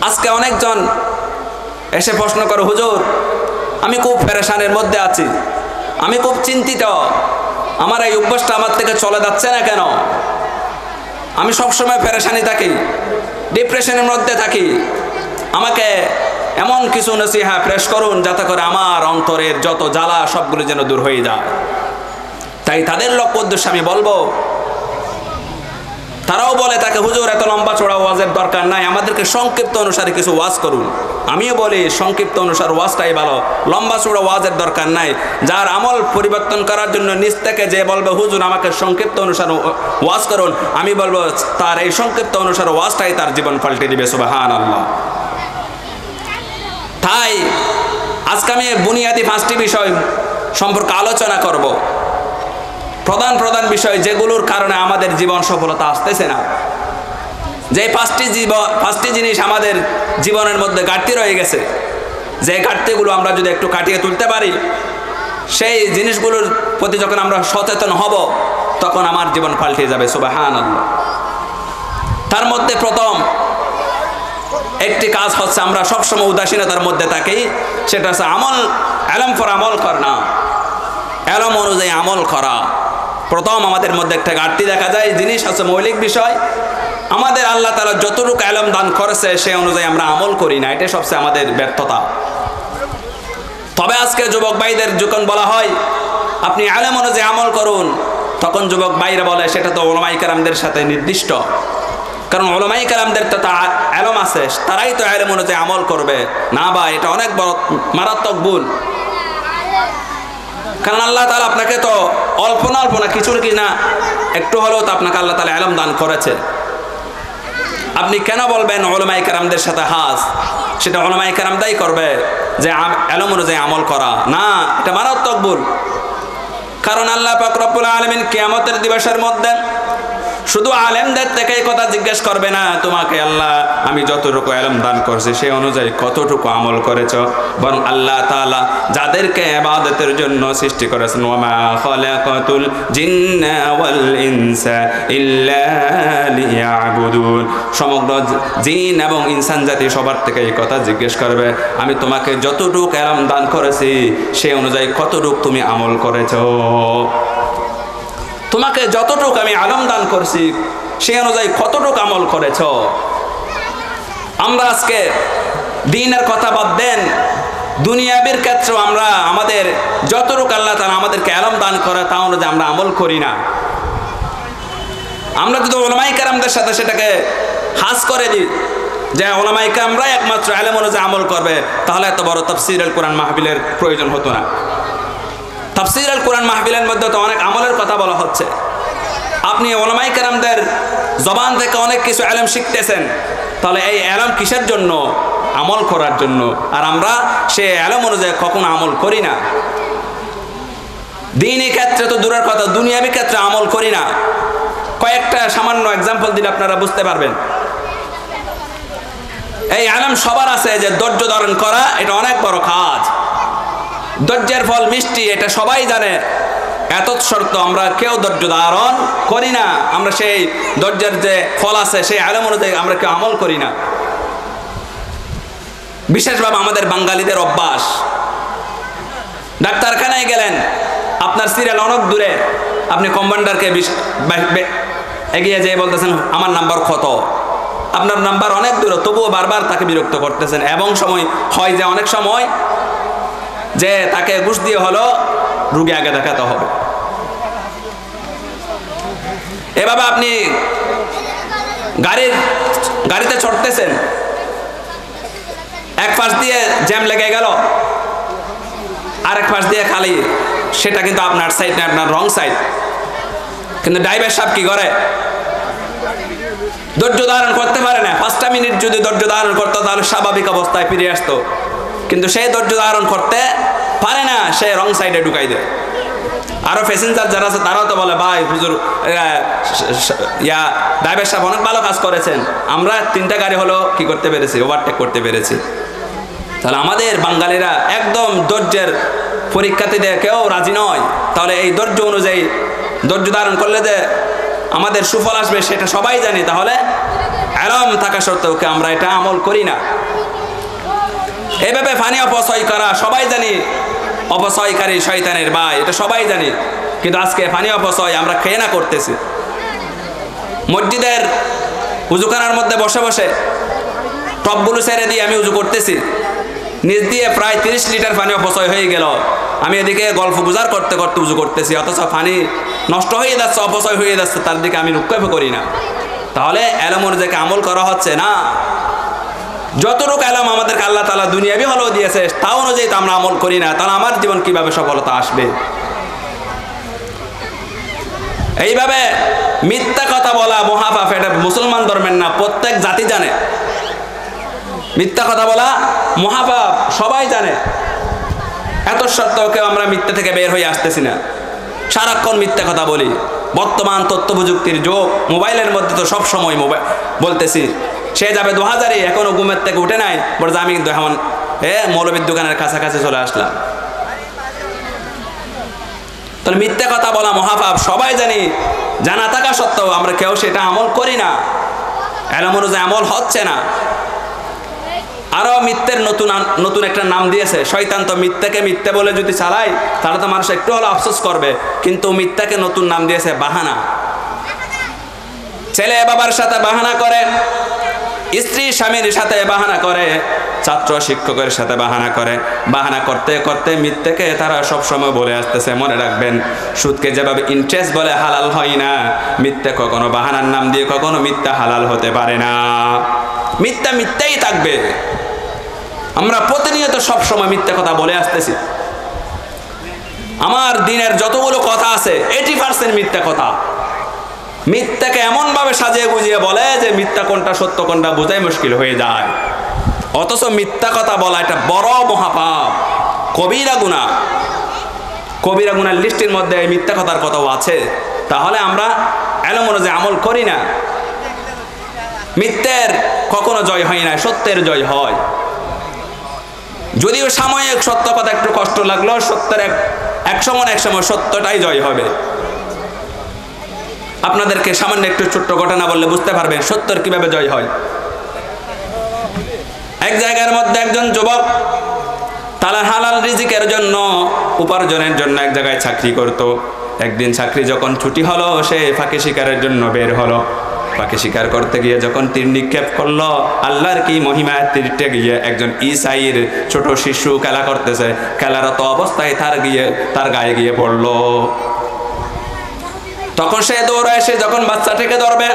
আজকে অনেকজন এসে প্রশ্ন করে, হুজুর আমি খুব পেরেশানের মধ্যে আছি, আমি খুব চিন্তিত, আমার এই অভ্যাসটা আমার থেকে চলে যাচ্ছে না কেন, আমি সবসময় পেরেশানি থাকি, ডিপ্রেশনের মধ্যে থাকি, আমাকে এমন কিছু নসিহা পেশ করুন যাতে করে আমার অন্তরের যত জ্বালা সবগুলো যেন দূর হয়ে যায়। তাই তাদের লক্ষ্য উদ্দেশ্যে আমি বলবো, তারাও বলে তাকে, হুজুর এত লম্বা চড়া ওয়াজের দরকার নাই, আমাদেরকে সংক্ষিপ্ত অনুসারে কিছু ওয়াজ করুন। আমিও বলি সংক্ষিপ্ত অনুসার ওয়াজটাই ভালো, লম্বা চড়া ওয়াজের দরকার নাই। যার আমল পরিবর্তন করার জন্য নিজ থেকে যে বলবে হুজুর আমাকে সংক্ষিপ্ত অনুসারে ওয়াজ করুন, আমি বলবো তার এই সংক্ষিপ্ত অনুসারে ওয়াজটাই তার জীবন পাল্টে দিবে। সুবহানাল্লাহ। তাই আজকে আমি বুনিয়াদি 5টি বিষয় সম্পর্কে আলোচনা করব, প্রধান প্রধান বিষয় যেগুলোর কারণে আমাদের জীবন সফলতা আসতেছে না। যে 5টি জিনিস আমাদের জীবনের মধ্যে ঘাটতি রয়ে গেছে, যে ঘাটতিগুলো আমরা যদি একটু কাটিয়ে তুলতে পারি, সেই জিনিসগুলোর প্রতি যখন আমরা সচেতন হব তখন আমার জীবন পাল্টে যাবে। সুবহানাল্লাহ। তার মধ্যে প্রথম একটি কাজ হচ্ছে আমরা সবসময় উদাসীনতার মধ্যে থাকি, সেটা হচ্ছে এলম ফর আমল করা, এলম অনুযায়ী আমল করা। প্রথম আমাদের মধ্যে একটা ঘাটতি দেখা যায়, জিনিস হচ্ছে মৌলিক বিষয়, আমাদের আল্লাহ তাআলা যতটুকু এলম দান করেছে সেই অনুযায়ী আমরা আমল করি না, এটাই সবচেয়ে আমাদের ব্যর্থতা। তবে আজকে যুবক ভাইদের যখন বলা হয় আপনি এলম অনুযায়ী আমল করুন, তখন যুবক ভাইরা বলে সেটা তো উলামায়ে কেরামদের সাথে নির্দিষ্ট, কারণ উলামায়ে কেরামদের তো এলম আছে, তারাই তো এলম অনুযায়ী আমল করবে। না ভাই, এটা অনেক বড় মারাত্মক ভুল। কারণ আল্লাহ তাআলা আপনাকে তো অল্প না কিছুর কি না একটু হলেও তো আপনাকে আল্লাহ তাআলা ইলম দান করেছে। আপনি কেন বলবেন উলামায়ে কেরামদের সাথে হাস? সেটা উলামায়ে কেরামদাই করবে যে ইলম অনুযায়ী আমল করা। না, এটা মারাত্মক ভুল। কারণ আল্লাহ পাক রব্বুল আলামিন কিয়ামতের দিবসের মধ্যে শুধু আলেমদের থেকে এই কথা জিজ্ঞেস করবে না, তোমাকে আল্লাহ আমি যতটুকু ইলম দান করছি সেই অনুযায়ী কতটুকু আমল করেছো, বরং আল্লাহ তাআলা যাদেরকে ইবাদতের জন্য সৃষ্টি করেছেন, ওয়ামা খালাকাতুল জিন্না ওয়াল ইনসা ইল্লা লিয়াবুদুন, সমগ্র জিন এবং ইনসান জাতি সবার থেকে এই কথা জিজ্ঞেস করবে, আমি তোমাকে যতটুকু ইলম দান করেছি সেই অনুযায়ী কতটুকু তুমি আমল করেছো। তোমাকে যতটুকু আমি ইলম দান করছি সেই অনুযায়ী কতটুকু আমল করেছ। আমরা আজকে দ্বীনের কথা বাদ দেন, দুনিয়াবির ক্ষেত্রে আমরা আমাদের যতটুকু আল্লাহ তাআলা আমাদেরকে ইলম দান করে তা অনুযায়ী আমরা আমল করি না। আমরা যদি উলামায়ে কেরামদের সাথে সেটাকে হাস করে দিই যে উলামায়ে কেরামরা একমাত্র ইলম অনুযায়ী আমল করবে, তাহলে এত বড় তাফসীরুল কোরআন মাহফিলের প্রয়োজন হতো না। তাফসীরুল কোরআন মাহফিলের মধ্যে তো অনেক আমলের কথা বলা হচ্ছে। আপনি উলামায়ে কেরামদের জবান থেকে অনেক কিছু ইলম শিখতেছেন, তাহলে এই ইলম কিসের জন্য? আমল করার জন্য। আর আমরা সেই ইলম অনুযায়ী কখনো আমল করি না। দ্বীনি ক্ষেত্রে তো দূরের কথা, দুনিয়াবি ক্ষেত্রে আমল করি না। কয়েকটা সামান্য এক্সাম্পল দিলে আপনারা বুঝতে পারবেন। এই ইলম সবার আছে যে ধৈর্য ধারণ করা, এটা অনেক বড় কাজ। ধৈর্যের ফল মিষ্টি, এটা সবাই জানে। এত শর্ত আমরা কেউ ধৈর্য ধারণ করি না। আমরা সেই ধৈর্যের যে ফল আছে সেই ইলম অনুযায়ী আমরা কেউ আমল করি না। বিশেষভাবে আমাদের বাঙালিদের অভ্যাস, ডাক্তারখানায় গেলেন, আপনার সিরিয়াল অনেক দূরে, আপনি কম্পাউন্ডারকে এগিয়ে যেয়ে বলতেছেন আমার নাম্বার কত, আপনার নাম্বার অনেক দূরে, তবুও বারবার তাকে বিরক্ত করতেছেন। এবং সময় হয় যে অনেক সময় যে তাকে ঘুষ দিয়ে হলো রুগী আগে দেখাতে হবে। এভাবে আপনি গাড়িতে চড়তেছেন, এক পাশ দিয়ে জ্যাম লেগে গেল, আরেক পাশ দিয়ে খালি, সেটা কিন্তু আপনার সাইড না, আপনার রং সাইড। কিন্তু ড্রাইভার সাহেব কি করে? ধৈর্য ধারণ করতে পারে না। 5টা মিনিট যদি ধৈর্য ধারণ করতো তাহলে স্বাভাবিক অবস্থায় ফিরে আসতো, কিন্তু সেই ধৈর্য ধারণ করতে পারে না, সে রং সাইডে ঢুকাই দেয়। আরো প্যাসেঞ্জার যারা আছে তারাও তো বলে, ভাই হুজুর ড্রাইভার সাহেব অনেক ভালো কাজ করেছেন, আমরা 3টা গাড়ি হলো কি করতে পেরেছি, ওভারটেক করতে পেরেছি। তাহলে আমাদের বাঙালিরা একদম ধৈর্যের পরীক্ষাতে দিয়ে কেউ রাজি নয়। তাহলে এই ধৈর্য অনুযায়ী ধৈর্য ধারণ করলে যে আমাদের সুফল আসবে সেটা সবাই জানি। তাহলে এলম থাকা সত্ত্বেও আমরা এটা আমল করি না। এভাবে পানি অপচয় করা সবাই জানি, অপচয়কারী শয়তানের ভাই, এটা সবাই জানি। কিন্তু আজকে পানি অপচয় আমরা খেয়ে না করতেছি। মসজিদের উজুখানার মধ্যে বসে বসে টপগুলো ছেড়ে দিয়ে আমি উজু করতেছি, নিচ দিয়ে প্রায় 30 লিটার পানি অপচয় হয়ে গেল। আমি এদিকে গল্প গুজার করতে করতে উজু করতেছি, অথচ পানি নষ্ট হয়ে যাচ্ছে, অপচয় হয়ে যাচ্ছে, তার দিকে আমি লক্ষ্য করি না। তাহলে এলম অনুযায়ী আমল করা হচ্ছে না। যতটুকু এলম আমাদেরকে আল্লাহ তাআলা দুনিয়াবি হলো দিয়েছে, তা অনুযায়ী তো আমরা আমল করি না, তাহলে আমার জীবন কিভাবে সফলতা আসবে? এইভাবে মিথ্যা কথা বলা মহাপাপ, এটা মুসলমান ধর্মের না, প্রত্যেক জাতি জানে। মিথ্যা কথা বলা মহাপাপ, সবাই জানে। এত সত্ত্বেও কেউ আমরা মিথ্যা থেকে বের হয়ে আসতেছি না, সারাক্ষণ মিথ্যা কথা বলি। বর্তমান তথ্য প্রযুক্তির যুগ, মোবাইলের মধ্যে তো সব সময় মোবাইল বলতেছি। সে যাবে 2000-এ, এখনো ঘুমের থেকে উঠে নাই, বলে আমি কিন্তু এখন মৌলবীর দোকানের কাছাকাছি চলে আসলাম। তাহলে মিথ্যা কথা বলা মহাপাপ, সবাই জানি। জানা থাকা সত্ত্বেও আমরা কেউ সেটা আমল করি না, এলম অনুযায়ী আমল হচ্ছে না। আরো মিথ্যের নতুন একটা নাম দিয়েছে শয়তান। তো মিথ্যাকে মিথ্যা বলে যদি চালাই তাহলে তো মানুষ একটু হলো আফসোস করবে, কিন্তু মিথ্যাকে নতুন নাম দিয়েছে বাহানা। ছেলে বাবার সাথে বাহানা করে, স্ত্রী স্বামীর সাথে বাহানা করে, ছাত্র শিক্ষকের সাথে বাহানা করে। বাহানা করতে করতে মিথ্যাকে তারা সবসময় বলে আসতেছে। মনে রাখবেন, সুদকে যেভাবে ইন্টারেস্ট বলে হালাল হয় না, মিথ্যা কখনো বাহানার নাম দিয়ে কখনো মিথ্যা হালাল হতে পারে না। মিথ্যা মিথ্যাই থাকবে। আমরা প্রতিনিয়ত সবসময় মিথ্যা কথা বলে আসতেছি। আমার দিনের যতগুলো কথা আছে 80% মিথ্যা কথা। মিথ্যাকে এমনভাবে সাজিয়ে গুজিয়ে বলে যে মিথ্যা কোনটা সত্য কোনটা বোঝাই মুশকিল হয়ে যায়। অথচ মিথ্যা কথা বলা এটা বড় মহাপাপ, কবিরা গুনাহ। কবিরা গুনার লিস্টের মধ্যে এই মিথ্যা কথার কথাও আছে। তাহলে আমরা এলম অনুযায়ী আমল করি না। মিথ্যের কখনো জয় হয় না, সত্যের জয় হয়। যদিও সাময়িক সত্য কথা একটু কষ্ট লাগলো, সত্যের এক সময় সত্যটাই জয় হবে। আপনাদেরকে সামান্য একটু ছোট্ট ঘটনা বললে বুঝতে পারবেন সত্যের কিভাবে জয় হয়। এক জায়গার মধ্যে একজন যুবক তারা হালাল রিজিকের জন্য, উপার্জনের জন্য এক জায়গায় চাকরি করত। একদিন চাকরি যখন ছুটি হলো, সে ফাঁকি শিকারের জন্য বের হলো। ফাঁকি শিকার করতে গিয়ে যখন তীর নিক্ষেপ করলো, আল্লাহর কি মহিমা, তীরটা গিয়ে একজন ঈসাইর ছোট শিশু খেলা করতেছে, খেলারত অবস্থায় তার গায়ে গিয়ে পড়লো। তখন সে দৌড়ে এসে যখন বাচ্চাটাকে ধরবে,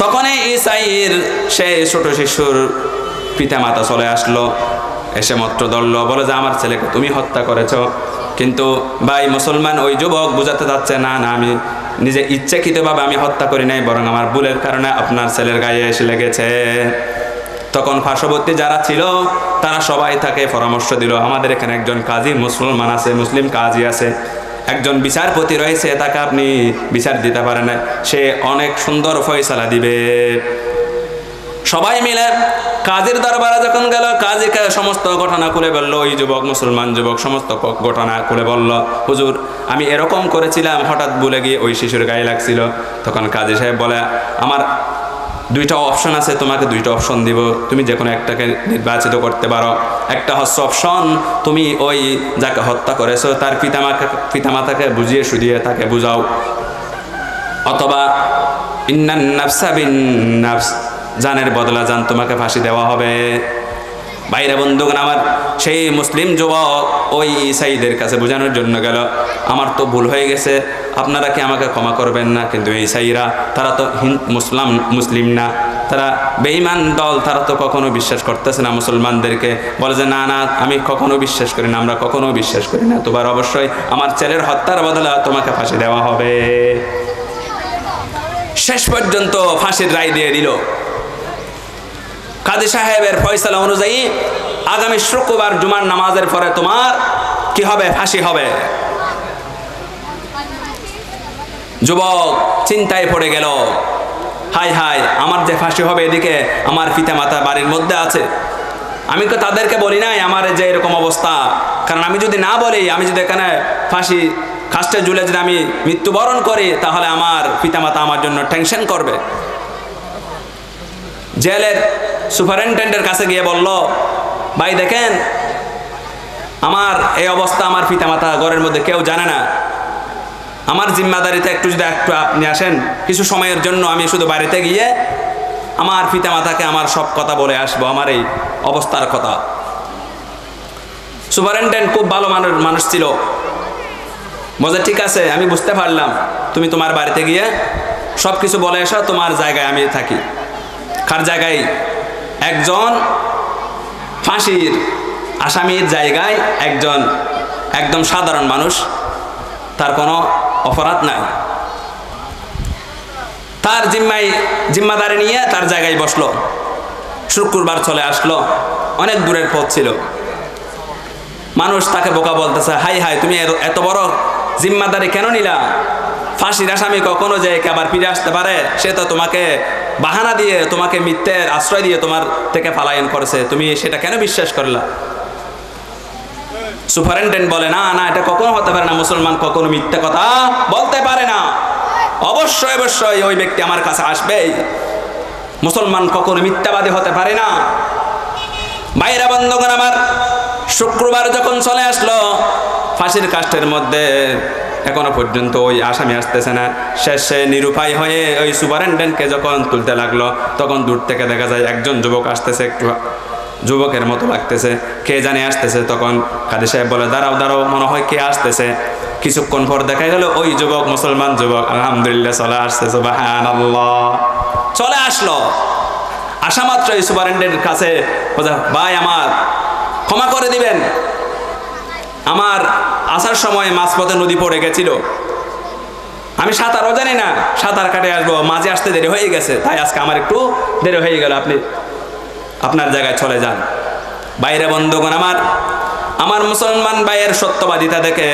তখনই ঈসাইর সে ছোট শিশুর পিতা মাতা চলে আসলো, এসে মাত্র ধরলো, বলে যে আমার ছেলেকে তুমি হত্যা করেছো। কিন্তু ভাই মুসলমান ওই যুবক বুঝাতে যাচ্ছে, না না, আমি নিজে ইচ্ছাকৃতভাবে আমি হত্যা করি নাই, বরং আমার ভুলের কারণে আপনার ছেলের গায়ে এসে লেগেছে। তখন পার্শ্ববর্তী যারা ছিল তারা সবাই তাকে পরামর্শ দিল, আমাদের এখানে একজন কাজী মুসলমান আছে, মুসলিম কাজী আছে, একজন বিচারপতি রয়েছে, তাকে আপনি বিচার দিতে পারেন, সে অনেক সুন্দর ফয়সালা দিবে। সবাই মিলে কাজীর দরবারে যখন গেল, কাজীকে সমস্ত ঘটনা খুলে বলল। ওই যুবক, মুসলমান যুবক, সমস্ত ঘটনা খুলে বলল, হুজুর আমি এরকম করেছিলাম, হঠাৎ ভুলে গিয়ে ওই শিশুর গায়ে লাগছিল। তখন কাজী সাহেব বলে, আমার দুইটা অপশন আছে, তোমাকে দুইটা অপশন দিব, তুমি যে কোনো একটাকে নির্বাচিত করতে পারো। একটা হচ্ছে অপশন, তুমি ওই যাকে হত্যা করেছো তার পিতামাতাকে বুঝিয়ে শুধিয়ে তাকে বুঝাও, অথবা ইন্নান নাফসা বিন নাফস, জানের বদলা জান, তোমাকে ফাঁসি দেওয়া হবে। বাইরে বন্ধুগণ আমার, সেই মুসলিম যুবক ওই ঈসাইদের কাছে বোঝানোর জন্য গেল, আমার তো ভুল হয়ে গেছে, আপনারা কি আমাকে ক্ষমা করবেন না? কিন্তু ঈসাইরা তারা তো মুসলিম না, তারা বেঈমান দল, তারা তো কখনো বিশ্বাস করতেছে না মুসলমানদেরকে। বলে যে না না, আমি কখনো বিশ্বাস করি না, আমরা কখনো বিশ্বাস করি না, তোমার অবশ্যই আমার ছেলের হত্যার বদলা তোমাকে ফাঁসি দেওয়া হবে। শেষ পর্যন্ত ফাঁসির রায় দিয়ে দিল। কাজী সাহেবের ফয়সালা অনুযায়ী আগামী শুক্রবার জুমার নামাজের পরে তোমার কি হবে? ফাঁসি হবে। যুবক চিন্তায় পড়ে গেল, হাই হাই, আমার যে ফাঁসি হবে, এদিকে আমার পিতা মাতা বাড়ির মধ্যে আছে, আমি তো তাদেরকে বলি নাই আমার যে এরকম অবস্থা, কারণ আমি যদি না বলি, আমি যদি এখানে ফাঁসি কাস্টে ঝুলে যদি আমি মৃত্যুবরণ করি, তাহলে আমার পিতা মাতা আমার জন্য টেনশন করবে। জেলের সুপারিনটেন্ডেন্টের কাছে গিয়ে বলল, ভাই দেখেন আমার এই অবস্থা, আমার পিতামাতা ঘরের মধ্যে কেউ জানে না, আমার জিম্মাদারিতে একটু যদি একটু আপনি আসেন, কিছু সময়ের জন্য আমি শুধু বাড়িতে গিয়ে আমার পিতামাতাকে আমার সব কথা বলে আসবো, আমার এই অবস্থার কথা। সুপারিনটেন্ডেন্ট খুব ভালো মানুষ ছিল, বলে ঠিক আছে আমি বুঝতে পারলাম, তুমি তোমার বাড়িতে গিয়ে সব কিছু বলে এসো, তোমার জায়গায় আমি থাকি। কার জায়গায়? একজন ফাঁসির আসামির জায়গায় একজন একদম সাধারণ মানুষ, তার কোনো অপরাধ নাই, তার জিম্মাদারি নিয়ে তার জায়গায় বসলো। শুক্রবার চলে আসলো, অনেক দূরের পথ ছিল। মানুষ তাকে বোকা বলতেছে, হাই হাই তুমি এত বড় জিম্মাদারি কেন নিলা? ফাঁসির আসামি কখনো যে আবার ফিরে আসতে পারে, সে তো তোমাকে বাহানা দিয়ে, তোমাকে মিথ্যের আশ্রয় দিয়ে তোমার থেকে পলায়ন করেছে, তুমি সেটা কেন বিশ্বাস করলা? সুপারিনটেন্ডেন্ট বলে, না না, এটা কখনো হতে পারে না, মুসলমান কখনো মিথ্যে কথা বলতে পারে না, অবশ্যই অবশ্যই ওই ব্যক্তি আমার কাছে আসবেই, মুসলমান কখনো মিথ্যাবাদী হতে পারে না। ভাইরা বন্ধুগণ আমার, শুক্রবার যখন চলে আসলো, ফাঁসির কাষ্ঠের মধ্যে এখনো পর্যন্ত ওই আসামি আসতেছে না। শেষে নিরুপায় হয়ে ওই সুপারিনটেন্ডেন্টকে যখন তুলতে লাগলো, তখন দূর থেকে দেখা যায় একজন যুবক আসতেছে, একটু যুবকের মতো লাগতেছে, কে জানে আসতেছে। তখন কাজী সাহেব বলে, দাঁড়াও দাঁড়াও, মনে হয় কে আসতেছে। কিছুক্ষণ পর দেখা গেল ওই যুবক মুসলমান যুবক, আলহামদুলিল্লাহ চলে আসছে, সুবহানাল্লাহ। চলে আসলো, আসা মাত্র এই সুপারিনটেন্ডেন্টের কাছে, ভাই আমার ক্ষমা করে দিবেন, আমার আসার সময় মাঝপথে নদী পড়ে গেছিল, আমি সাঁতারও জানি না, সাঁতার কাটে আসবো, মাঝে আসতে দেরি হয়ে গেছে, তাই আজকে আমার একটু দেরি হয়ে গেল, আপনি আপনার জায়গায় চলে যান। বাইরে বন্ধুগণ আমার মুসলমান ভাইয়ের সত্যবাদিতা দেখে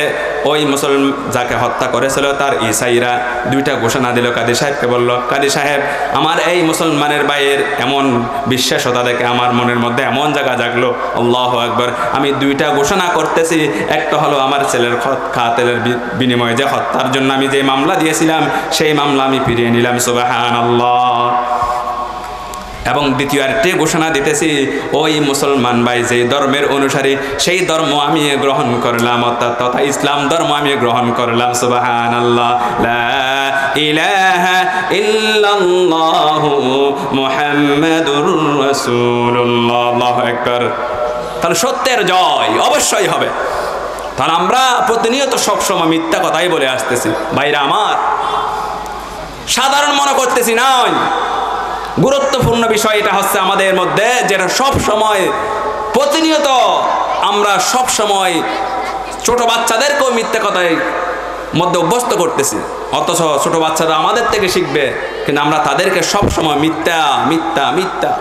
ওই মুসলমান যাকে হত্যা করেছিল তার ইসাইরা দুইটা ঘোষণা দিল, কাজী সাহেবকে বলল, কাজী সাহেব আমার এই মুসলমানের ভাইয়ের এমন বিশ্বাসতা দেখে আমার মনের মধ্যে এমন জায়গা জাগলো, আল্লাহু আকবার, আমি দুইটা ঘোষণা করতেছি। একটা হলো আমার ছেলের কাতেলের বিনিময়ে যে হত্যার জন্য আমি যে মামলা দিয়েছিলাম, সেই মামলা আমি ফিরিয়ে নিলাম, সুবহানাল্লাহ। এবং দ্বিতীয় আরেকটি ঘোষণা দিতেছি, ওই মুসলমান ভাই যে ধর্মের অনুসারী, সেই ধর্ম আমি গ্রহণ করলাম, তথা ইসলাম ধর্ম আমি গ্রহণ করলাম, সুবহানাল্লাহ, লা ইলাহা ইল্লাল্লাহু মুহাম্মাদুর রাসূলুল্লাহ, আল্লাহু আকবার। তাহলে সত্যের জয় অবশ্যই হবে। তাহলে আমরা প্রতিনিয়ত সবসময় মিথ্যা কথাই বলে আসতেছি। ভাইরা আমার, সাধারণ মনে করতেছি নয়, গুরুত্বপূর্ণ বিষয় এটা হচ্ছে আমাদের মধ্যে, যেটা সব সময় প্রতিনিয়ত আমরা সব সময় ছোট বাচ্চাদেরকেও মিথ্যা কথায় মধ্যে অভ্যস্ত করতেছি, অথচ ছোট বাচ্চারা আমাদের থেকে শিখবে, কিন্তু আমরা তাদেরকে সব সময় মিথ্যা মিথ্যা মিথ্যা